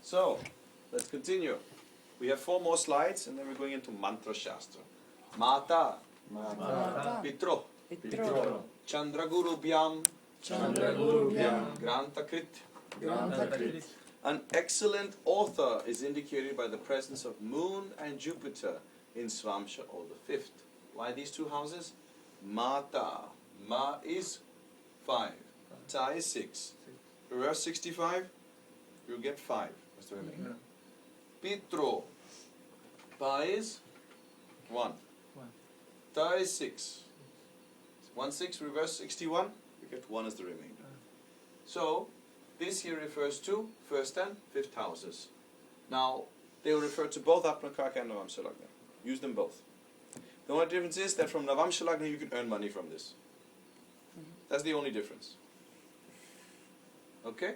So, let's continue. We have 4 more slides and then we're going into Mantra Shastra. Mata, Mata, Pitro, Pitro, Chandraguru Bhyam, Chandragurubhyam, Grantakrit. Grantakrit. An excellent author is indicated by the presence of Moon and Jupiter in Swamsha or the 5th. Why these 2 houses? Mata. Ma is 5. Ta is 6. Reverse 65, you get 5. That's the remainder. Pitro. Pa is 1. Ta is 6. 1 6 reverse 61, you get 1 as the remainder. So this here refers to 1st and 5th houses. Now they will refer to both Atmakaraka and Navamsha Lagna. Use them both. The only difference is that from Navamsha Lagna you can earn money from this. That's the only difference. Okay?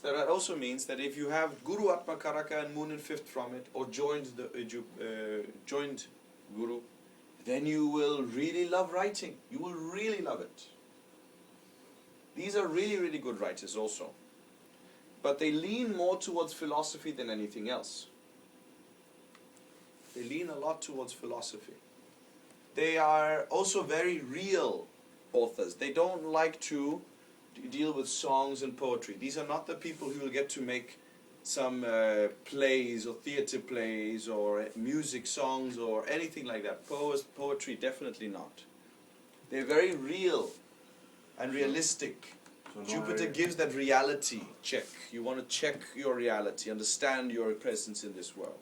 So that also means that if you have Guru Atmakaraka and Moon in 5th from it, or joined joined Guru, then you will really love writing. You will really love it. These are really, really good writers also. But they lean more towards philosophy than anything else. They lean a lot towards philosophy. They are also very real authors. They don't like to deal with songs and poetry. These are not the people who will get to make some plays or theater plays or music songs or anything like that. Poetry, definitely not. They're very real and realistic. So no Jupiter Harry- gives that reality check. You want to check your reality, understand your presence in this world.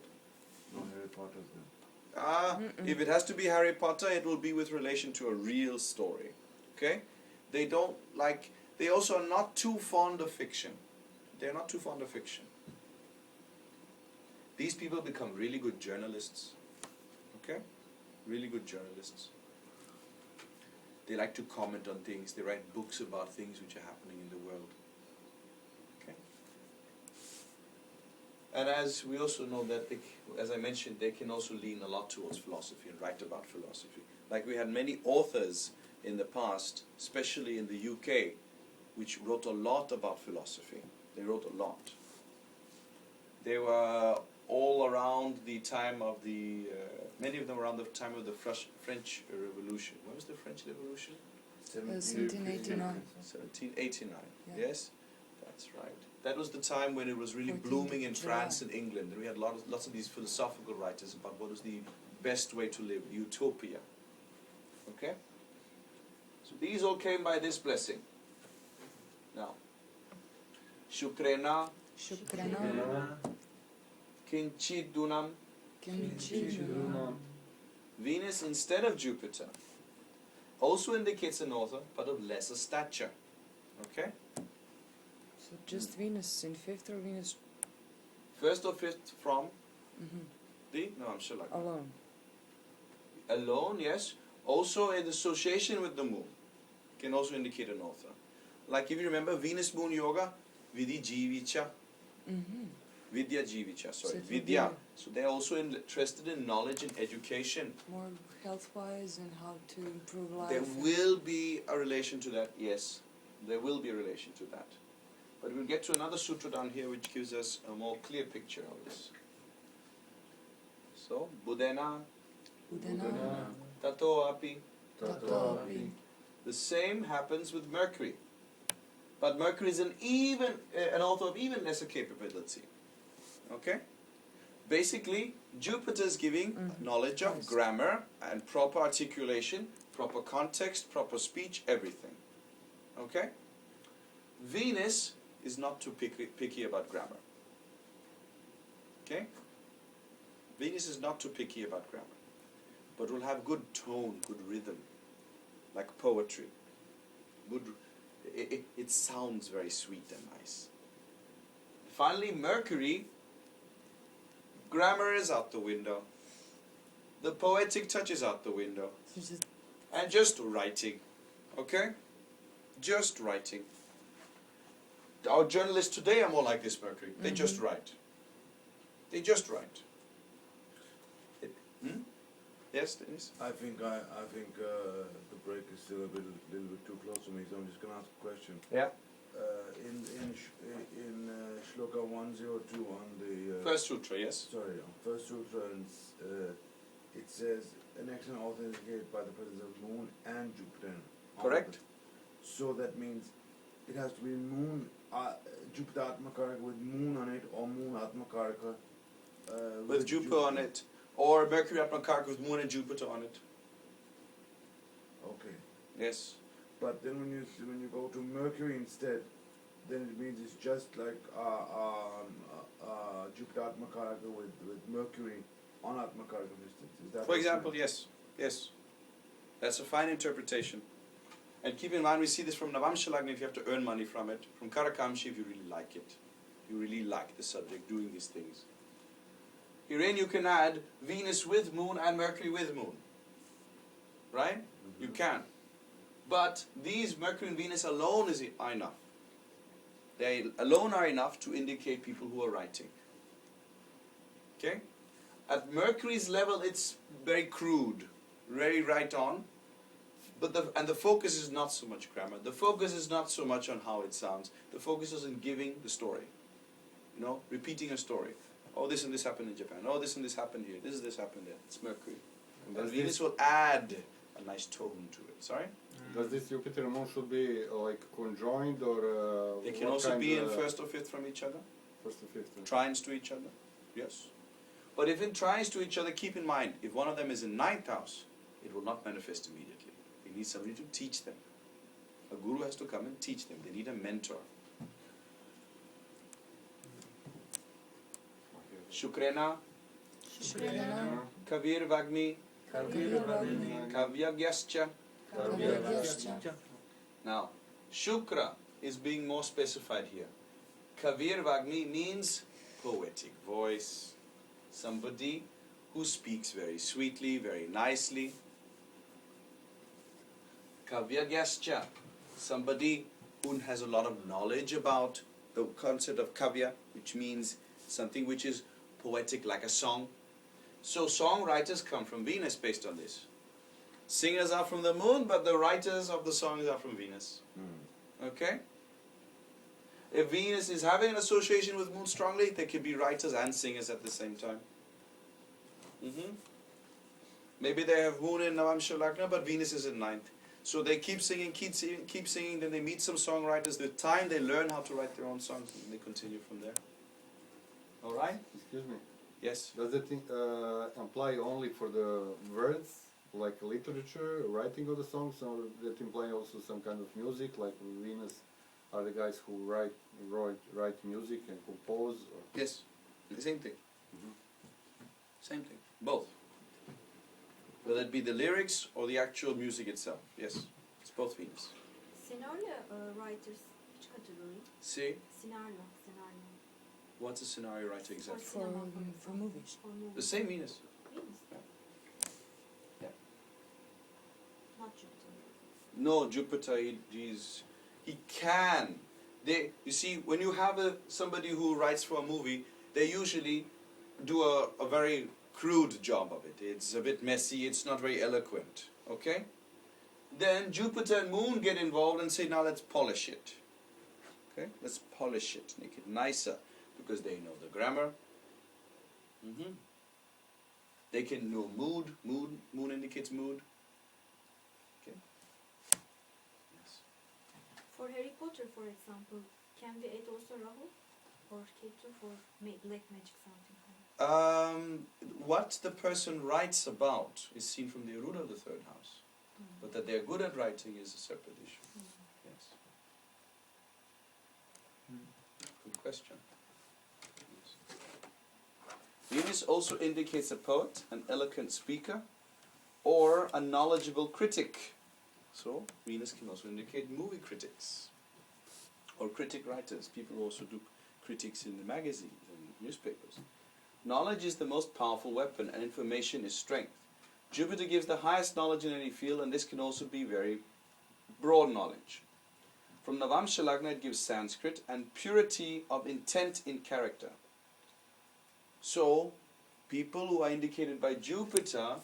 No Harry Potter's then. If it has to be Harry Potter, it will be with relation to a real story. Okay? They don't like, they also are not too fond of fiction. They're not too fond of fiction. These people become really good journalists. Okay? Really good journalists. They like to comment on things. They write books about things which are happening in the world. Okay? And as we also know that, they, as I mentioned, they can also lean a lot towards philosophy and write about philosophy. Like we had many authors in the past, especially in the UK, which wrote a lot about philosophy. They wrote a lot. They were all around the time of the, many of them around the time of the French Revolution. When was the French Revolution? 1789. 1789, Yeah. yes? That's right. That was the time when it was really 14th blooming in of July. France and England. And we had lots of these philosophical writers about what was the best way to live, utopia. Okay? So these all came by this blessing. Now, Shukrena, Shukrana, Kinchidunam, Kimchidunam. Venus instead of Jupiter also indicates an author, but of lesser stature. Okay? So just Venus in 5th or Venus 1st or 5th from the, no, I'm sure like alone? alone, yes. Also in association with the moon can also indicate an author. Like if you remember Venus Moon Yoga, Vidya Jivicha, Vidya Jivicha, sorry, So it would Vidya. be- So they're also interested in knowledge and education. More health-wise and how to improve life. There will be a relation to that, yes. There will be a relation to that. But we'll get to another sutra down here which gives us a more clear picture of this. So, Budena, Udana, Tato Api. Tatopi. The same happens with Mercury. But Mercury is an author of even lesser capability. Okay? Basically, Jupiter is giving knowledge of Yes. grammar and proper articulation, proper context, proper speech, everything. Okay? Venus is not too picky about grammar. Okay? Venus is not too picky about grammar, but will have good tone, good rhythm, like poetry. It sounds very sweet and nice. Finally, Mercury, grammar is out the window. The poetic touch is out the window. So just And just writing. Okay? Just writing. Our journalists today are more like this, Mercury. They just write. They just write. Yes, Dennis? I think the break is still a little bit too close to me, so I'm just gonna ask a question. Yeah. In Shloka 102 on the... First sutra, yes? Sorry, on first sutra, it says, an action authenticated by the presence of moon and Jupiter. Correct. So that means it has to be moon, Jupiter Atmakaraka with moon on it, or moon Atmakaraka With Jupiter on it. Or Mercury Atmakaraka with moon and Jupiter on it. Okay. Yes. But then when you go to Mercury instead, then it means it's just like Jupiter Atmakaraka with Mercury on Atmakaraka, for instance. Is that For example, yes. Yes. That's a fine interpretation. And keep in mind, we see this from Navamsha Lagna if you have to earn money from it. From Karakamshi if you really like it. You really like the subject, doing these things. Herein you can add Venus with moon and Mercury with moon. Right? You can. But these Mercury and Venus alone are enough. They alone are enough to indicate people who are writing. Okay? At Mercury's level, it's very crude, very right on. But the focus is not so much grammar. The focus is not so much on how it sounds. The focus is in giving the story. You know, repeating a story. Oh, this and this happened in Japan. Oh, this and this happened here. This happened there. It's Mercury. And Venus will add a nice tone to it. Sorry? Does this Jupiter and Moon should be like conjoined, or They can also be in first or fifth from each other. First or fifth. Trines to each other. Yes. But if in trines to each other, keep in mind, if one of them is in ninth house, it will not manifest immediately. You need somebody to teach them. A guru has to come and teach them. They need a mentor. Shukrena, Shukrena, Kavir Vagmi, Kavyagyascha. Now, Shukra is being more specified here. Kavir Vagmi means poetic voice. Somebody who speaks very sweetly, very nicely. Kavyagyascha, somebody who has a lot of knowledge about the concept of kavya, which means something which is poetic like a song. So songwriters come from Venus based on this. Singers are from the moon, but the writers of the songs are from Venus. Okay? If Venus is having an association with moon strongly, there can be writers and singers at the same time. Maybe they have moon in Navamsha Lagna, but Venus is in ninth. So they keep singing, then they meet some songwriters. With time, they learn how to write their own songs, and they continue from there. All right? Excuse me. Yes? Does it apply only for the words, like literature, writing of the songs, or does it imply also some kind of music, like Venus are the guys who write music and compose? Or? Yes. The same thing. Same thing. Both. Whether it be the lyrics or the actual music itself. Yes. It's both Venus. Senaryo writers which category? See? Senaryo. What's a scenario writer exactly? for movies. For movies. The same Venus. Venus. Yeah. Not Jupiter. No, Jupiter, he can. You see, when you have somebody who writes for a movie, they usually do a very crude job of it. It's a bit messy, it's not very eloquent. Okay? Then Jupiter and Moon get involved and say, now let's polish it. Okay? Let's polish it, make it nicer, because they know the grammar. They can know mood. Moon indicates mood. Okay? Yes. For Harry Potter, for example, can we add also Rahu or Ketu for black magic something? What the person writes about is seen from the Aruda of the third house. But that they're good at writing is a separate issue. Yes. Good question. Yes. Venus also indicates a poet, an eloquent speaker, or a knowledgeable critic. So Venus can also indicate movie critics or critic writers. People who also do critics in the magazines and newspapers. Knowledge is the most powerful weapon, and information is strength. Jupiter gives the highest knowledge in any field, and this can also be very broad knowledge. From Navamsha Lagna, it gives Sanskrit and purity of intent in character. So, people who are indicated by Jupiter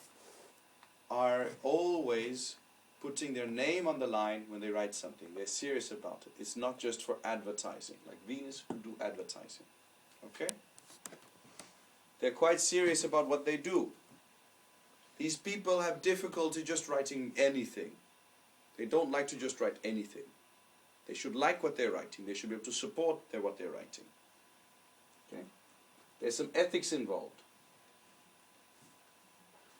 are always putting their name on the line when they write something. They're serious about it. It's not just for advertising, like Venus who do advertising. Okay? They're quite serious about what they do. These people have difficulty just writing anything. They don't like to just write anything. They should like what they're writing. They should be able to support what they're writing. Okay? There's some ethics involved.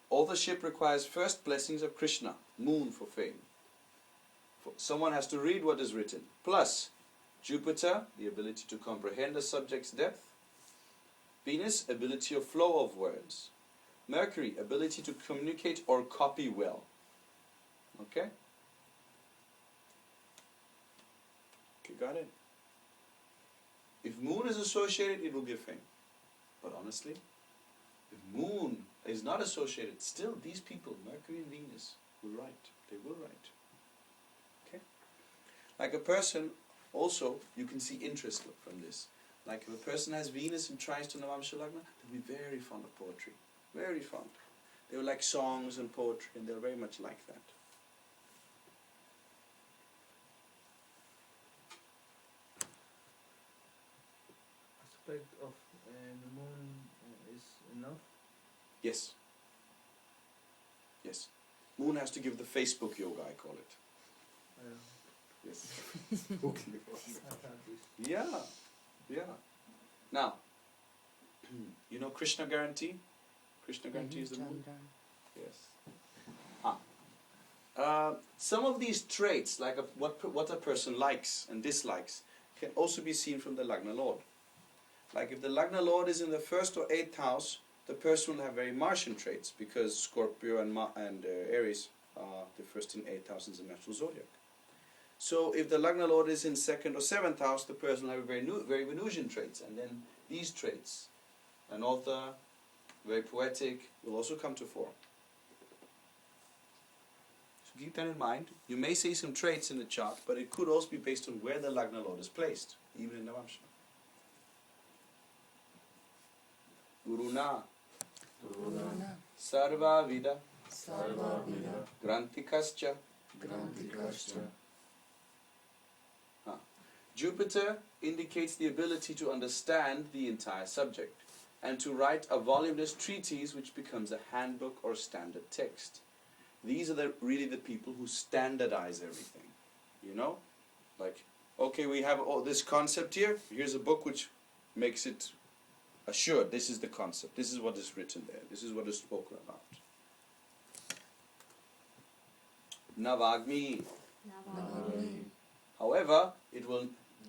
Authorship requires first blessings of Krishna, moon for fame. Someone has to read what is written. Plus, Jupiter, the ability to comprehend a subject's depth. Venus, ability of flow of words. Mercury, ability to communicate or copy well. Okay? Okay, got it? If moon is associated, it will give fame. But honestly, if moon is not associated, still these people, Mercury and Venus, will write. They will write. Okay? Like a person, also, you can see interest from this. Like if a person has Venus and tries to Navamsha Lagna, they'll be very fond of poetry. Very fond. They will like songs and poetry, and they're very much like that. Aspect of the moon is enough. Yes. Yes. Moon has to give the Facebook yoga, I call it. Yes. I thought this. Yeah. Yeah. Now, you know Krishna guarantee? Krishna guarantee is the moon? Yes. Some of these traits, like what a person likes and dislikes, can also be seen from the Lagna Lord. Like if the Lagna Lord is in the 1st or 8th house, the person will have very Martian traits because Scorpio and Aries are the 1st and 8th houses in the natural zodiac. So if the Lagna Lord is in 2nd or 7th house, the person will have very Venusian traits. And then these traits, an author, very poetic, will also come to fore. So keep that in mind. You may see some traits in the chart, but it could also be based on where the Lagna Lord is placed, even in Navamsha. Guruna, Sarva Vida, Grantikascha. Jupiter indicates the ability to understand the entire subject and to write a voluminous treatise which becomes a handbook or standard text. These are really the people who standardize everything. You know? Like, okay, we have all this concept here. Here's a book which makes it assured. This is the concept. This is what is written there. This is what is spoken about. Navagmi. However,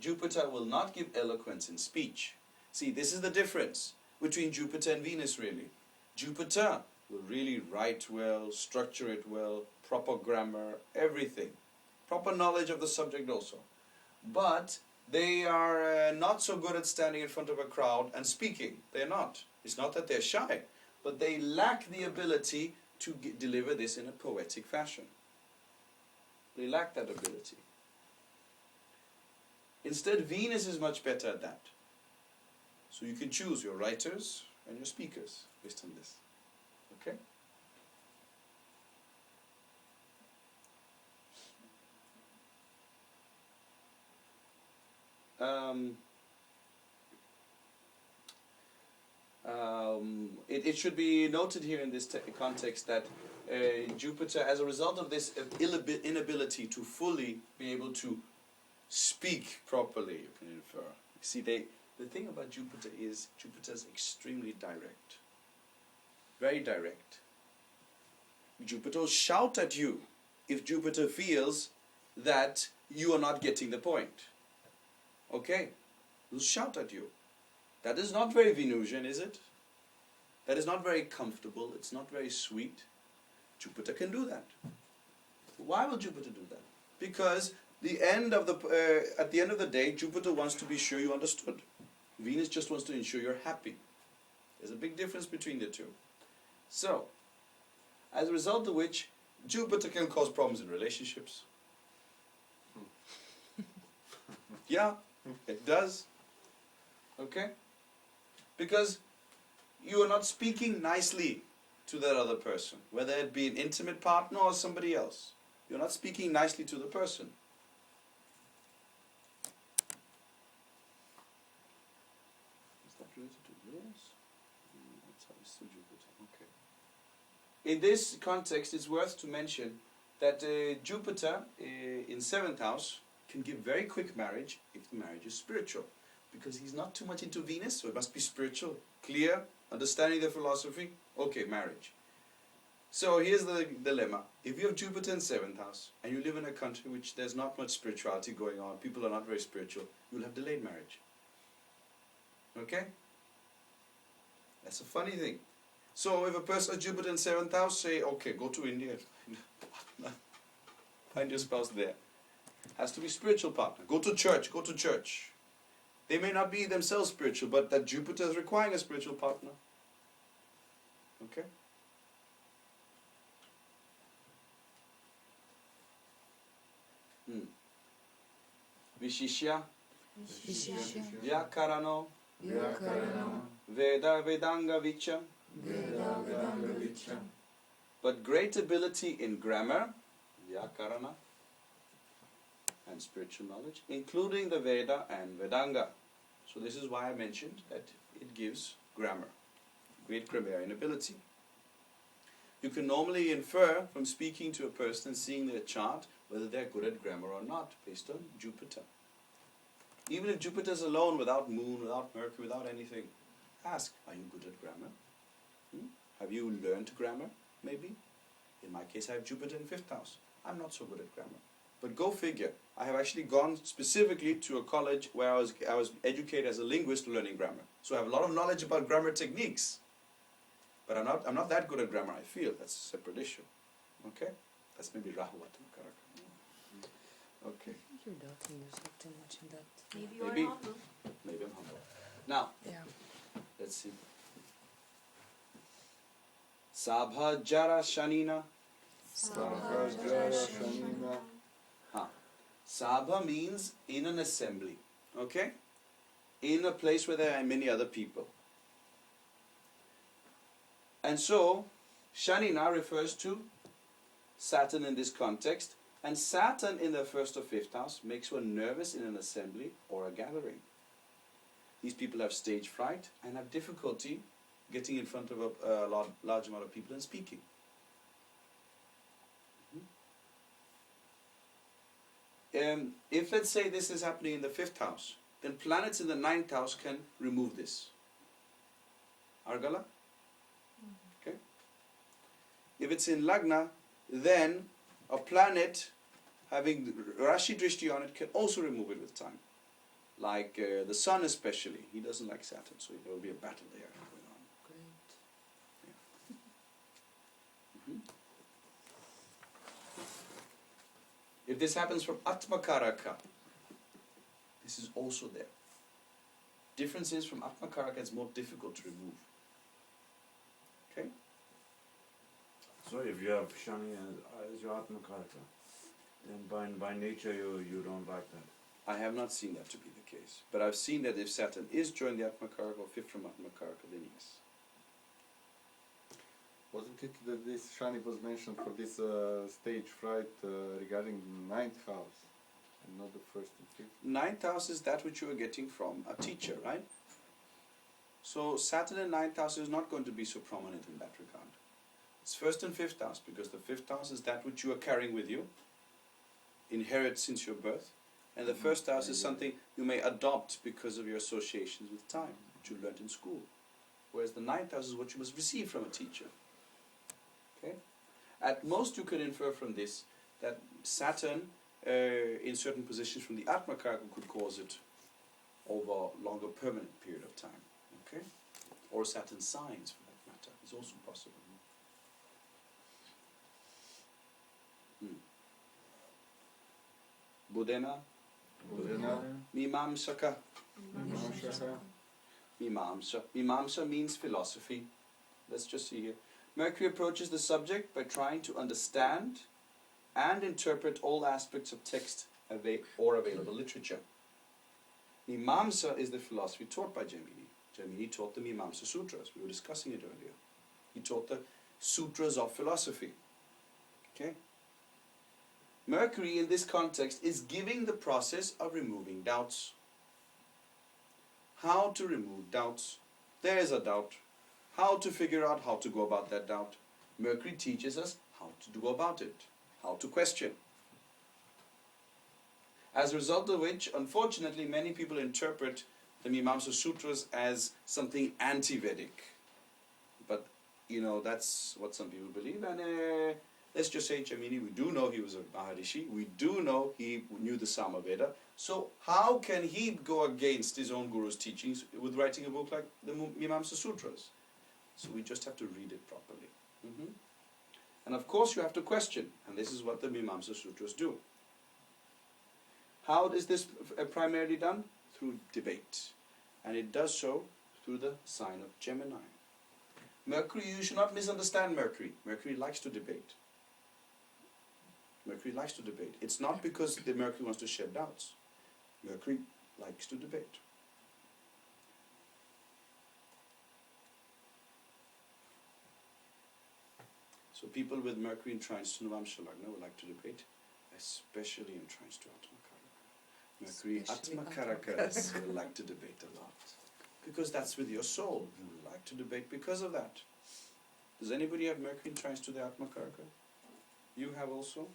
Jupiter will not give eloquence in speech. See, this is the difference between Jupiter and Venus, really. Jupiter will really write well, structure it well, proper grammar, everything. Proper knowledge of the subject also. But they are not so good at standing in front of a crowd and speaking. They're not. It's not that they're shy, but they lack the ability to deliver this in a poetic fashion. They lack that ability. Instead, Venus is much better at that. So you can choose your writers and your speakers based on this. Okay? It should be noted here in this context that Jupiter, as a result of this inability to fully be able to speak properly, you can infer. See, the thing about Jupiter is Jupiter's extremely direct. Very direct. Jupiter will shout at you if Jupiter feels that you are not getting the point. Okay? He'll shout at you. That is not very Venusian, is it? That is not very comfortable. It's not very sweet. Jupiter can do that. Why will Jupiter do that? Because at the end of the day, Jupiter wants to be sure you understood. Venus just wants to ensure you're happy. There's a big difference between the two. So, as a result of which, Jupiter can cause problems in relationships. Yeah, it does. Okay? Because you are not speaking nicely to that other person, whether it be an intimate partner or somebody else. you're not speaking nicely to the person. Is that related to yours? That's how it's to Jupiter. Okay. In this context, it's worth to mention that Jupiter in 7th house can give very quick marriage if the marriage is spiritual, because he's not too much into Venus, so it must be spiritual, clear, understanding the philosophy. Okay, marriage. So here's the dilemma. If you have Jupiter in 7th house and you live in a country which there's not much spirituality going on, people are not very spiritual, you'll have delayed marriage. Okay? That's a funny thing. So if a person has Jupiter in 7th house, say, okay, go to India, find your spouse there. Has to be spiritual partner. Go to church, go to church. They may not be themselves spiritual, but that Jupiter is requiring a spiritual partner. Okay? Vishishya, Vishishya, Vyakarano, Vyakarana, Veda Vedanga Vicha. Veda Vedanga Vicha. But great ability in grammar, Vyakarana, and spiritual knowledge, including the Veda and Vedanga. So this is why I mentioned that it gives grammar, great grammarian ability. You can normally infer from speaking to a person and seeing their chart whether they're good at grammar or not, based on Jupiter. Even if Jupiter's alone, without moon, without Mercury, without anything, ask, are you good at grammar? Have you learned grammar, maybe? In my case, I have Jupiter in 5th house. I'm not so good at grammar. But go figure. I have actually gone specifically to a college where I was educated as a linguist learning grammar. So I have a lot of knowledge about grammar techniques. But I'm not that good at grammar, I feel. That's a separate issue. Okay? That's maybe Rahu Atmakaraka. Okay. You're doubting yourself too much in that. Maybe you are Maybe. humble. Maybe I'm humble. Now, Yeah. let's see. Sabhajara Shanina. Sabhajara Shanina. Sabha means in an assembly. Okay? In a place where there are many other people. And so, Shanina refers to Saturn in this context. And Saturn in the 1st or 5th house makes one nervous in an assembly or a gathering. These people have stage fright and have difficulty getting in front of a large amount of people and speaking. If let's say this is happening in the 5th house, then planets in the 9th house can remove this. Argala? Okay. If it's in Lagna, then a planet having Rashi Drishti on it can also remove it with time. Like the Sun especially. He doesn't like Saturn, so there will be a battle there going on. Great. If this happens from Atmakaraka, this is also there. Difference is from Atmakaraka, it's more difficult to remove. Okay? So if you have Shani as your Atmakaraka, then by nature you don't like that. I have not seen that to be the case. But I've seen that if Saturn is joined the Atmakaraka or 5th from Atmakaraka, then yes. Wasn't it that this Shani was mentioned for this stage fright regarding the 9th house and not the 1st and 5th? 9th house is that which you are getting from a teacher, right? So Saturn in 9th house is not going to be so prominent in that regard. It's 1st and 5th house, because the 5th house is that which you are carrying with you, inherit since your birth, and the 1st house is something you may adopt because of your associations with time, which you learned in school. Whereas the 9th house is what you must receive from a teacher. Okay? At most you can infer from this that Saturn in certain positions from the Atmakaraka could cause it over a longer permanent period of time. Okay? Or Saturn signs for that matter is also possible. Budena, Mimamsaka. Mimamsa. Mimamsa means philosophy. Let's just see here. Mercury approaches the subject by trying to understand and interpret all aspects of text or available literature. Mimamsa is the philosophy taught by Jaimini. Jaimini taught the Mimamsa Sutras. We were discussing it earlier. He taught the sutras of philosophy. Okay? Mercury in this context is giving the process of removing doubts. How to remove doubts. There is a doubt. How to figure out how to go about that doubt. Mercury teaches us how to do about it, how to question. As a result of which, unfortunately, many people interpret the Mimamsa Sutras as something anti-Vedic. But, that's what some people believe. And let's just say, Jaimini, we do know he was a Maharishi. We do know he knew the Samaveda. So how can he go against his own guru's teachings with writing a book like the Mimamsa Sutras? So we just have to read it properly. And of course you have to question, and this is what the Mimamsa Sutras do. How is this primarily done? Through debate. And it does so through the sign of Gemini. Mercury, you should not misunderstand Mercury. Mercury likes to debate. Mercury likes to debate. It's not because the Mercury wants to shed doubts. Mercury likes to debate. So people with Mercury entranced to Navamsha Lagna would like to debate, especially entranced to Atmakarakas. Mercury Atmakarakas will like to debate a lot. Because that's with your soul. You will like to debate because of that. Does anybody have Mercury entranced to the Atmakaraka? You have also?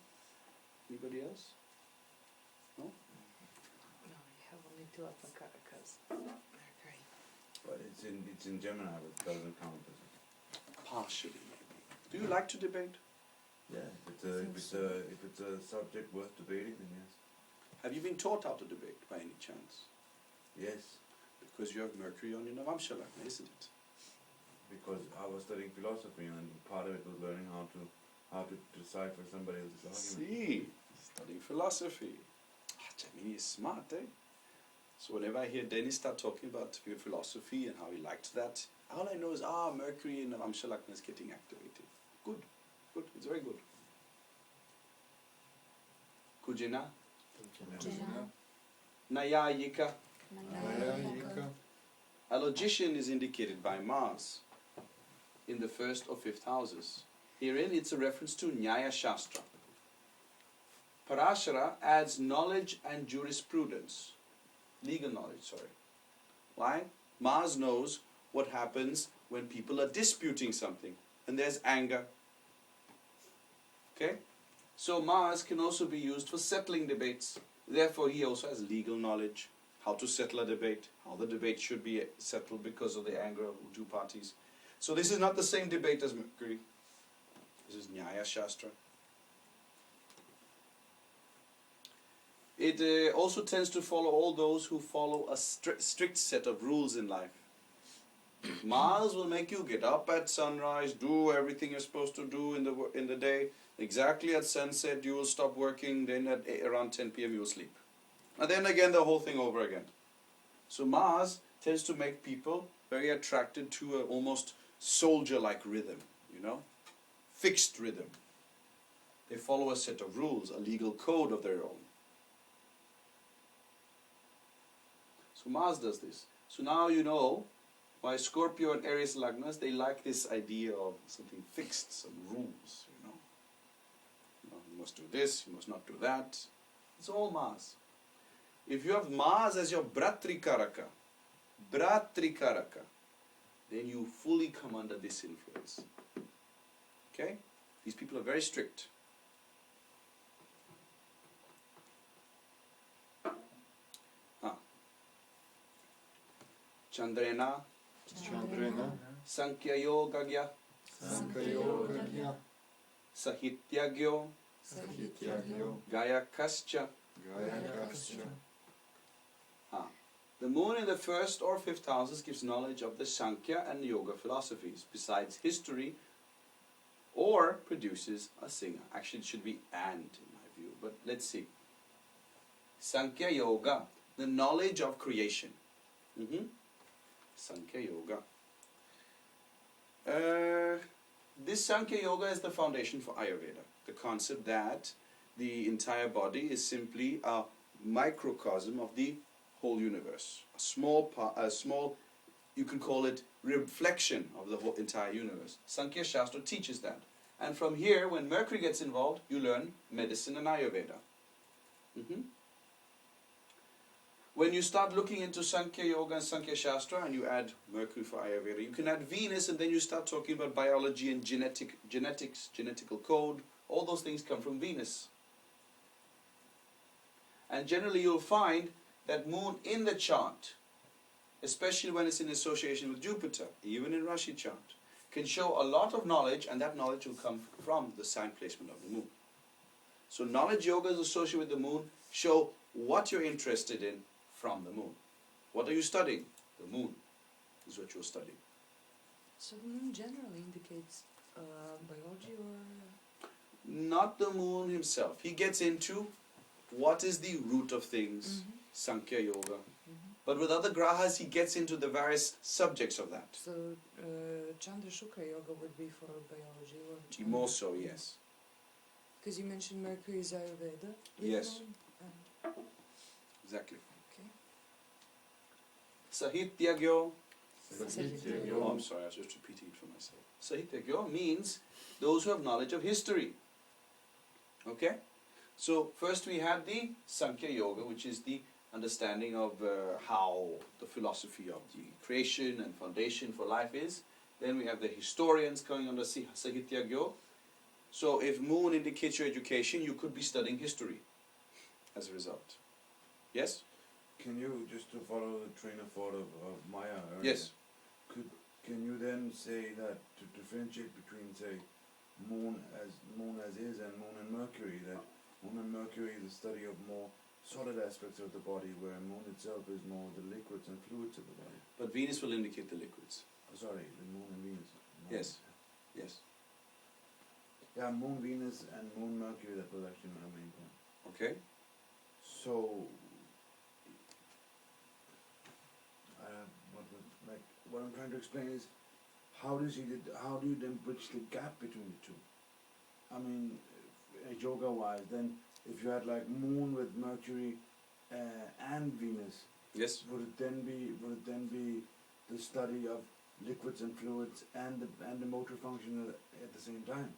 Anybody else? No? No, you have only 2 Atmakarakas. Mercury. But it's in Gemini, but it doesn't count as it. Partially, maybe. Do you like to debate? Yeah, if it's a subject worth debating, then yes. Have you been taught how to debate by any chance? Yes, Because you have Mercury on your Navamsha Lagna, isn't it? because I was studying philosophy, and part of it was learning how to decipher somebody else's argument. See, studying philosophy. Jaimini is smart, eh? So whenever I hear Dennis start talking about philosophy and how he liked that, all I know is, Mercury in Navamsha Lagna is getting activated. Good, it's very good. Kujina, Nayayika. A logician is indicated by Mars in the 1st or 5th houses. Herein it's a reference to Nyaya Shastra. Parashara adds knowledge and jurisprudence. Legal knowledge, sorry. Why? Mars knows what happens when people are disputing something and there's anger. Okay? So Mars can also be used for settling debates. Therefore he also has legal knowledge, how to settle a debate, how the debate should be settled because of the anger of two parties. So this is not the same debate as Mercury. This is Nyaya Shastra. It also tends to follow all those who follow a strict set of rules in life. Mars will make you get up at sunrise, do everything you're supposed to do in the day. Exactly at sunset you will stop working, then at around 10 p.m. you will sleep. And then again the whole thing over again. So Mars tends to make people very attracted to an almost soldier-like rhythm, fixed rhythm. They follow a set of rules, a legal code of their own. So Mars does this. So now you know why Scorpio and Aries Lagnas, they like this idea of something fixed, some rules, You must do this, you must not do that. It's all Mars. If you have Mars as your Bhratrikaraka, then you fully come under this influence. Okay? These people are very strict. Chandrena, Sankhya Yogagya, Sahityagyo, Gayakascha. The moon in the 1st or 5th houses gives knowledge of the Sankhya and Yoga philosophies, besides history, or produces a singer. Actually, it should be and, in my view, but let's see. Sankhya Yoga, the knowledge of creation. Sankhya Yoga. This Sankhya Yoga is the foundation for Ayurveda. The concept that the entire body is simply a microcosm of the whole universe. A small, you can call it reflection of the whole entire universe. Sankhya Shastra teaches that. And from here, when Mercury gets involved, you learn medicine and Ayurveda. When you start looking into Sankhya Yoga and Sankhya Shastra and you add Mercury for Ayurveda, you can add Venus, and then you start talking about biology and genetics, genetical code. All those things come from Venus. And generally you'll find that moon in the chart, especially when it's in association with Jupiter, even in Rashi chart, can show a lot of knowledge, and that knowledge will come from the sign placement of the moon. So knowledge yogas associated with the moon show what you're interested in from the moon. What are you studying? The moon is what you're studying. So the moon generally indicates biology or... Not the moon himself. He gets into what is the root of things, Sankhya Yoga. But with other grahas, he gets into the various subjects of that. So Chandra Shukra Yoga would be for biology or... More so, yes. Because you mentioned Mercury is Ayurveda. Yes. Exactly. Okay. Sahityagyo. Sahityagyo. Oh, I'm sorry, I was just repeating it for myself. Sahityagyo means those who have knowledge of history. Okay? So first we had the Sankhya Yoga, which is the understanding of how the philosophy of the creation and foundation for life is. Then we have the historians coming under Sahityagyo. So if moon indicates your education, you could be studying history as a result. Yes? Can you, just to follow the train of thought of Maya earlier, Yes. Can you then say that to differentiate between, say, moon as is and moon and Mercury, that moon and Mercury is the study of more solid aspects of the body, where moon itself is more the liquids and fluids of the body? But Venus will indicate the liquids. Oh, sorry, the moon and Venus. Yes. Yes. Yeah, moon Venus and moon Mercury, that was actually my main point. Okay? So, what I'm trying to explain is, how do you then bridge the gap between the two? I mean, yoga-wise, then if you had like moon with Mercury and Venus, Yes. would it then be the study of liquids and fluids and the motor function at the same time?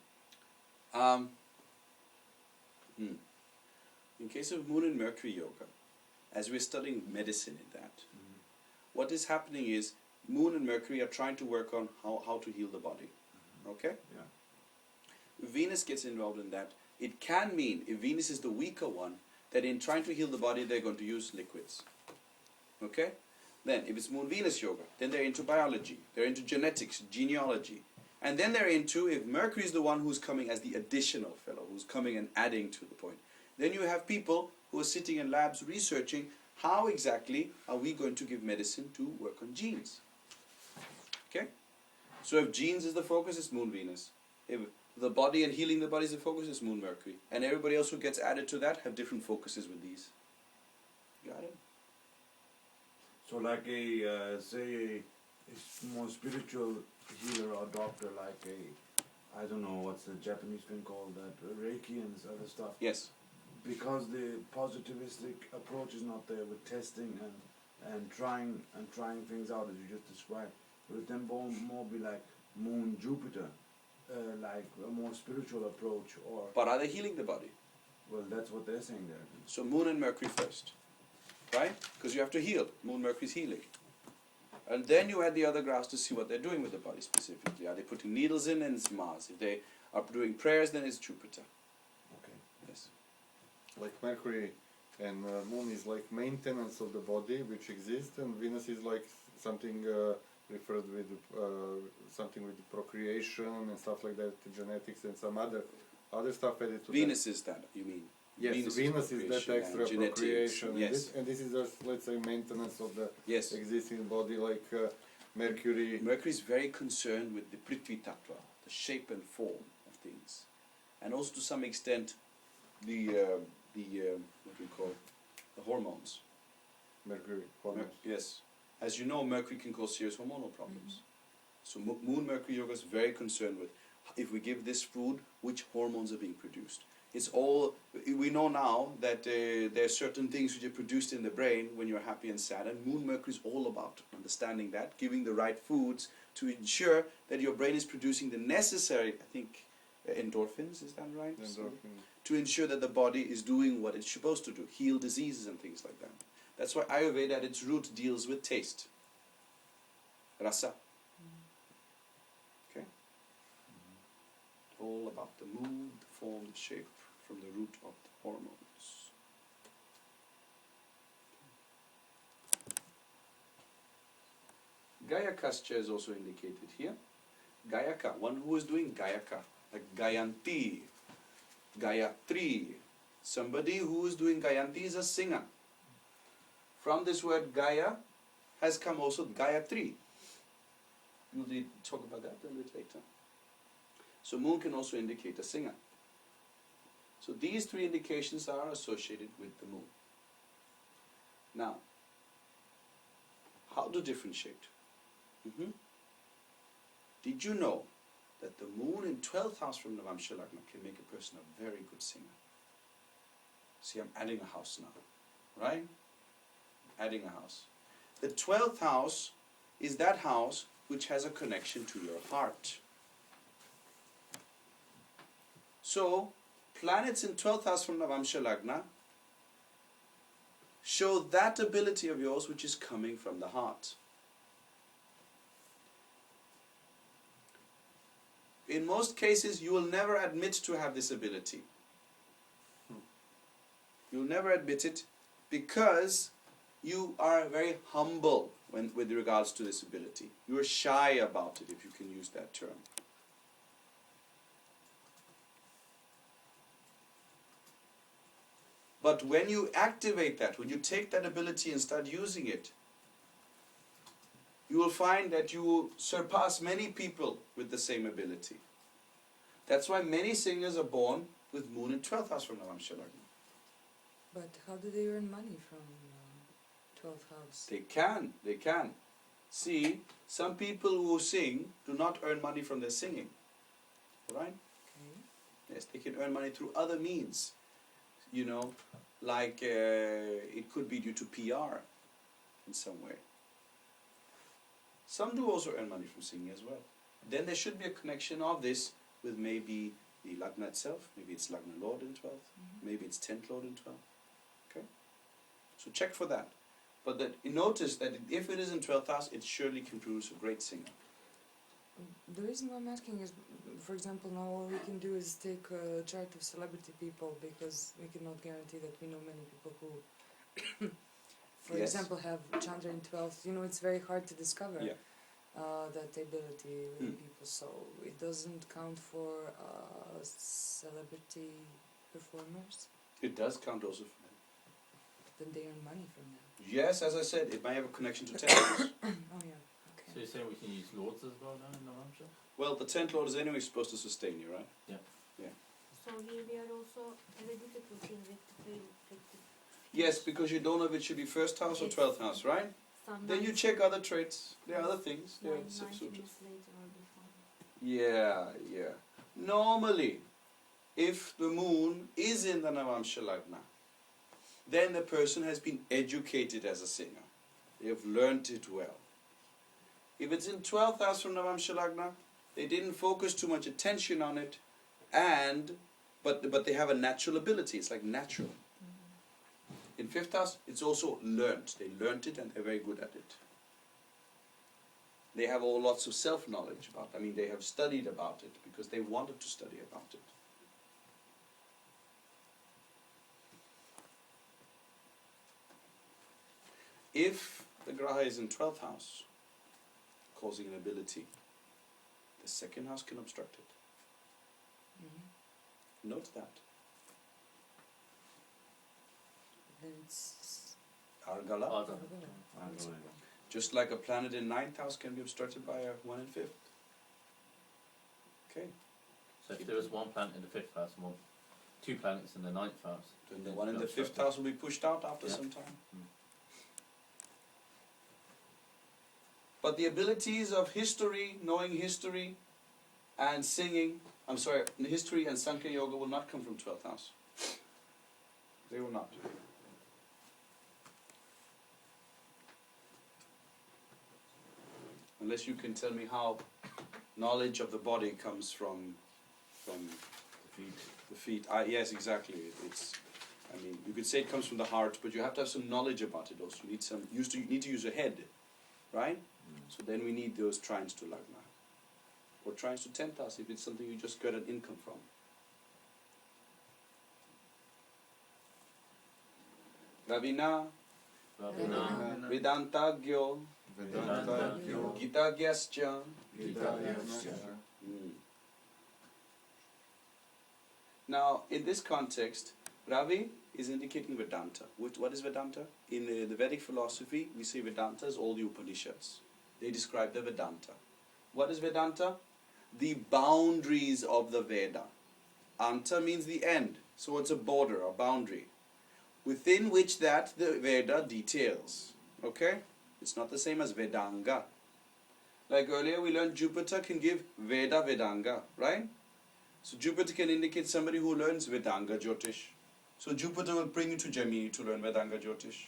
In case of moon and Mercury yoga, as we're studying medicine in that, what is happening is moon and Mercury are trying to work on how to heal the body. Okay? Yeah. Venus gets involved in that. It can mean, if Venus is the weaker one, that in trying to heal the body, they're going to use liquids. Okay? Then, if it's moon Venus yoga, then they're into biology, they're into genetics, genealogy. And then they're into, if Mercury is the one who's coming as the additional fellow, who's coming and adding to the point, then you have people who are sitting in labs researching how exactly are we going to give medicine to work on genes. Okay? So if genes is the focus, it's moon Venus. If the body and healing the body is the focus, it's moon Mercury. And everybody else who gets added to that have different focuses with these. Got it? So like say a more spiritual healer or doctor, like I don't know what's the Japanese thing called, that Reiki and this other stuff. Yes. Because the positivistic approach is not there with testing and trying things out as you just described. Would it then more be like moon Jupiter, like a more spiritual approach, or? But are they healing the body? Well, that's what they're saying there. So moon and Mercury first. Right? Because you have to heal. Moon, Mercury's healing. And then you add the other graphs to see what they're doing with the body specifically. Are they putting needles in? And it's Mars. If they are doing prayers, then it's Jupiter. Okay. Yes. Like Mercury and Moon is like maintenance of the body which exists, and Venus is like something referred with something with procreation and stuff like that, genetics and some other stuff added to Venus is that, you mean? Yes, Venus is that procreation extra and genetics. procreation. Yes. And this is just, let's say, maintenance of the Yes. existing body, like Mercury. Mercury is very concerned with the Prithvi Tattva, the shape and form of things. And also to some extent the what we call the hormones. Mercury hormones. Yes. As you know, Mercury can cause serious hormonal problems. So Moon Mercury Yoga is very concerned with, if we give this food, which hormones are being produced. It's all, we know now that there are certain things which are produced in the brain when you're happy and sad, and Moon Mercury is all about understanding that, giving the right foods to ensure that your brain is producing the necessary, I think, endorphins, is that right? So, Endorphin. to ensure that the body is doing what it's supposed to do, heal diseases and things like that. That's why Ayurveda at its root deals with taste. Rasa. Okay? All about the mood, the form, the shape, from the root of the hormones. Gayakascha is also indicated here. Gayaka, one who is doing Gayaka, like Gayanti, Gayatri. Somebody who is doing Gayanti is a singer. From this word Gaya has come also Gayatri. We'll talk about that a little bit later. So moon can also indicate a singer. So these three indications are associated with the moon. Now, how to differentiate? Did you know that the moon in 12th house from Navamsha Lagna can make a person a very good singer? See, I'm adding a house now, right? Adding a house. The 12th house is that house which has a connection to your heart. So, planets in 12th house from Navamsha Lagna show that ability of yours which is coming from the heart. In most cases, you will never admit to have this ability. You will never admit it because you are very humble with regards to this ability. You are shy about it, if you can use that term. But when you activate that, when you take that ability and start using it, you will find that you will surpass many people with the same ability. That's why many singers are born with moon in 12th house from Navamsha Lagna. But how do they earn money from 12th house? They can. See, some people who sing do not earn money from their singing. Right? Okay. Yes, they can earn money through other means. You know, like it could be due to PR in some way. Some do also earn money from singing as well. Then there should be a connection of this with maybe the Lagna itself. Maybe it's Lagna Lord in 12th. Maybe it's 10th Lord in 12th. Okay? So check for that. But that you notice that if it is in 12th house, it surely can produce a great singer. The reason why I'm asking is, for example, now all we can do is take a chart of celebrity people because we cannot guarantee that we know many people who, for Yes. example, have Chandra in 12th. You know, it's very hard to discover Yeah. that ability within people. So it doesn't count for celebrity performers. It does count also for them. Then they earn money from that. Yes, as I said, it might have a connection to 10th house. Oh yeah. Okay. So you're saying we can use lords as well now in Navamsha? Well, the 10th Lord is anyway supposed to sustain you, right? So here we are also have a difficulty in rectifying. Yes, because you don't know if it should be 1st house or Yes. 12th house, right? Some Then you check other traits. There are other things. There are 90 sutras. minutes later or before. Yeah. Normally, if the moon is in the Navamsha Lagna, then the person has been educated as a singer. They have learnt it well. If it's in 12th house from Navamsha Lagna, they didn't focus too much attention on it, but they have a natural ability. It's like natural. In 5th house, it's also learnt. They learnt it and they're very good at it. They have lots of self-knowledge about it. I mean, they have studied about it because they wanted to study about it. If the graha is in 12th house, causing an ability, the 2nd house can obstruct it. Note that. Then it's Argala. Argala. Just like a planet in 9th house can be obstructed by a one in 5th. Okay. So if there was one planet in the 5th house and two planets in the 9th house, Then the one in the 5th house will be pushed out after some time. But the abilities of history, knowing history, and singing, history and Sankhya Yoga will not come from 12th house. They will not. Unless you can tell me how knowledge of the body comes from from The feet. the feet. Yes, exactly. It's, I mean, you could say it comes from the heart, but you have to have some knowledge about it also. You need some, you need to use your head, right? So then we need those trines to lagna, or trines to tentas if it's something you just get an income from. Ravina, Ravina, Vedantagyo, Vedantagyo, Gitagyascha. Gitagyascha. Mm. Now, in this context, Ravi is indicating Vedanta. What is Vedanta? In the Vedic philosophy, we say Vedanta is all the Upanishads. They describe the Vedanta. What is Vedanta? The boundaries of the Veda. Anta means the end, so it's a border, a boundary, within which that the Veda details. Okay? It's not the same as Vedanga. Like earlier we learned Jupiter can give Veda Vedanga, right? So Jupiter can indicate somebody who learns Vedanga Jyotish. So Jupiter will bring you to Jaimini to learn Vedanga Jyotish.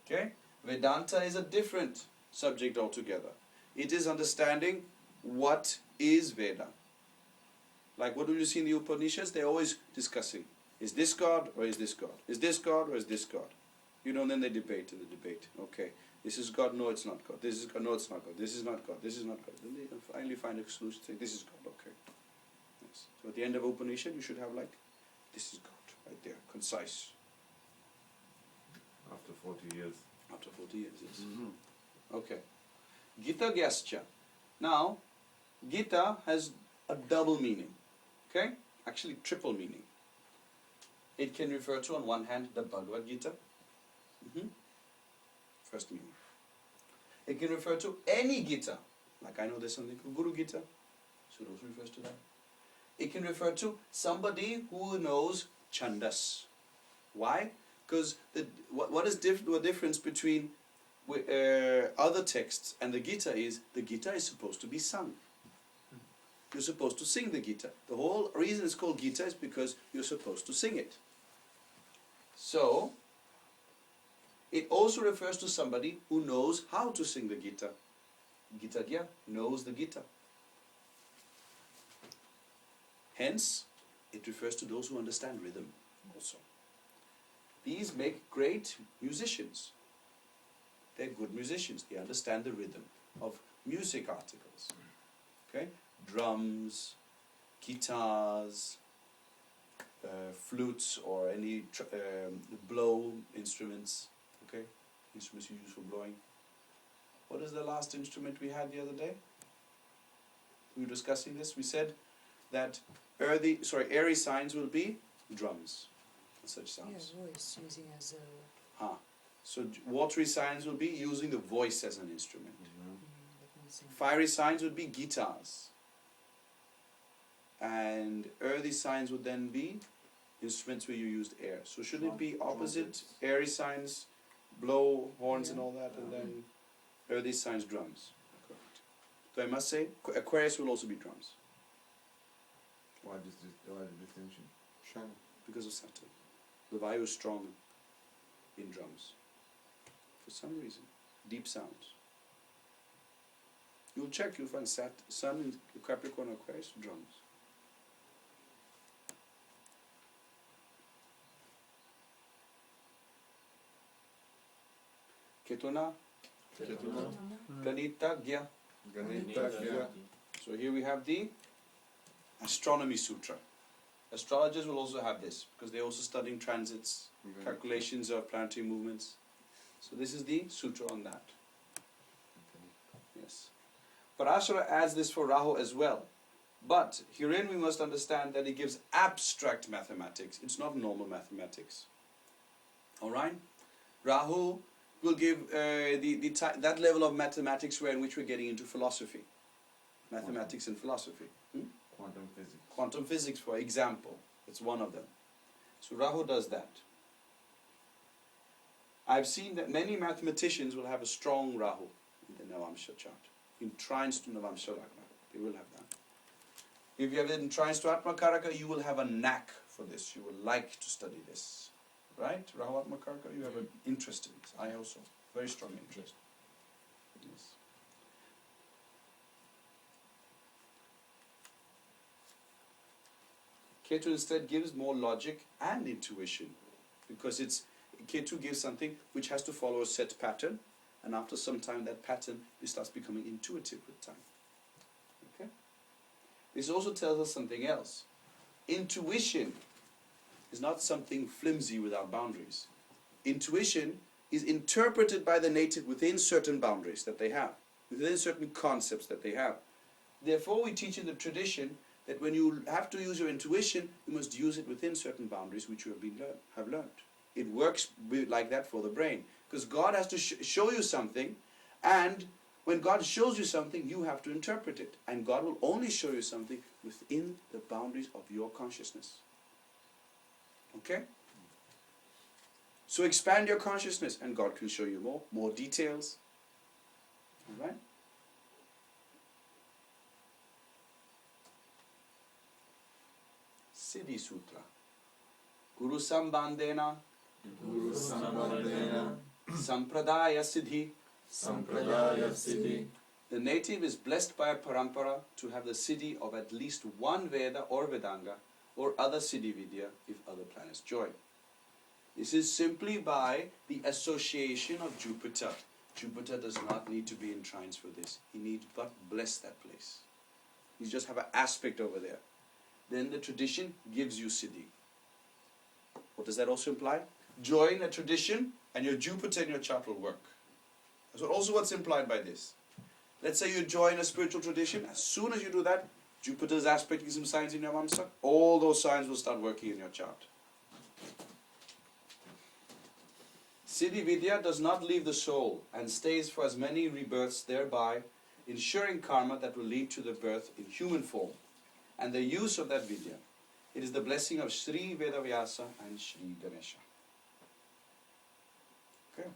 Okay? Vedanta is a different subject altogether. It is understanding what is Veda. Like what do you see in the Upanishads? They're always discussing, is this God or is this God? Is this God or is this God? You know, and then they debate in the debate. Okay, this is God, no it's not God. This is God, no it's not God. This is not God, this is not God. Then they finally find a solution, say this is God, okay. Yes. So at the end of Upanishad you should have like, this is God, right there, concise. After 40 years. After 40 years, yes. Okay. Gita Gyascha. Now, Gita has a double meaning. Okay? Actually, triple meaning. It can refer to, on one hand, the Bhagavad Gita. First meaning. It can refer to any Gita. Like I know there's something called Guru Gita. So it also refers to that. It can refer to somebody who knows Chandas. Why? Because what is the difference between other texts and the Gita is supposed to be sung. You're supposed to sing the Gita. The whole reason it's called Gita is because you're supposed to sing it. So, it also refers to somebody who knows how to sing the Gita. Gitagya knows the Gita. Hence, it refers to those who understand rhythm also. These make great musicians. They're good musicians. They understand the rhythm of music articles. Okay? Drums, guitars, flutes, or any blow instruments. Okay? Instruments you use for blowing. What is the last instrument we had the other day? We were discussing this. We said that airy signs will be drums. Such sounds. Yeah, voice using as a... So watery signs will be using the voice as an instrument. that means Fiery signs would be guitars. And earthy signs would then be instruments where you used air. So should it be opposite? Trumpets. Airy signs, blow, horns and Yeah. all that, and then earthy signs, drums. Correct. So I must say, Aquarius will also be drums. Why the distinction? Shani. Because of Saturn. The Vayu is strong in drums. For some reason. Deep sounds. You'll check, you'll find Sun in Capricorn Aquarius, drums. Ketuna, Ketuna. Ganitagya. Ganitagya. So here we have the Astronomy Sutra. Astrologers will also have this because they're also studying transits, calculations of planetary movements. So this is the sutra on that. Yes. Parashara adds this for Rahu as well. But herein we must understand that he gives abstract mathematics. It's not normal mathematics. Alright? Rahu will give that level of mathematics in which we're getting into philosophy. Mathematics and philosophy. Quantum physics. Quantum physics, for example. It's one of them. So Rahu does that. I've seen that many mathematicians will have a strong Rahu in the Navamsha chart. In trines to Navamsha Lagna. They will have that. If you have it in trines to Atmakaraka, you will have a knack for this. You will like to study this. Right? Rahu Atmakaraka, you have an interest in this. I also. Very strong interest. Yes. Ketu instead gives more logic and intuition, because Ketu gives something which has to follow a set pattern, and after some time that pattern starts becoming intuitive with time. Okay? This also tells us something else. Intuition is not something flimsy without boundaries. Intuition is interpreted by the native within certain boundaries that they have, within certain concepts that they have. Therefore, we teach in the tradition that when you have to use your intuition, you must use it within certain boundaries which you have learned. It works like that for the brain, because God has to show you something, and when God shows you something, you have to interpret it, and God will only show you something within the boundaries of your consciousness. Okay? So expand your consciousness, and God can show you more details. All right? Siddhi Sutra. Guru Sambandena Guru Sambandena Sampradaya Siddhi. Sampradaya Siddhi. The native is blessed by a parampara to have the siddhi of at least one Veda or Vedanga or other siddhi vidya if other planets join. This is simply by the association of Jupiter. Jupiter does not need to be in trines for this. He needs but bless that place. You just have an aspect over there. Then the tradition gives you siddhi. What does that also imply? Join a tradition and your Jupiter in your chart will work. That's also what's implied by this. Let's say you join a spiritual tradition. As soon as you do that, Jupiter's aspecting some signs in your Vamsa. All those signs will start working in your chart. Siddhi Vidya does not leave the soul and stays for as many rebirths, thereby ensuring karma that will lead to the birth in human form and the use of that Vidya. It is the blessing of Sri Vedavyasa and Sri Ganesha. Okay.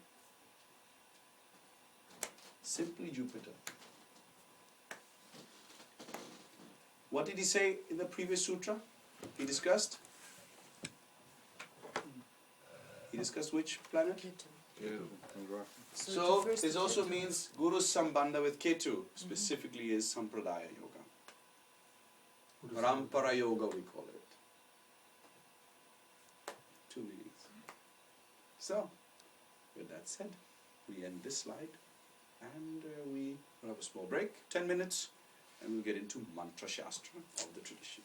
Simply Jupiter. What did he say in the previous sutra? He discussed which planet? Ketu. So first this the also Ketu. means Guru Sambandha with Ketu, specifically is Sampradaya Yoga. Rampara Yoga we call it. Two meanings. So, with that said, we end this slide and we will have a small break, 10 minutes, and we'll get into Mantra Shastra of the tradition.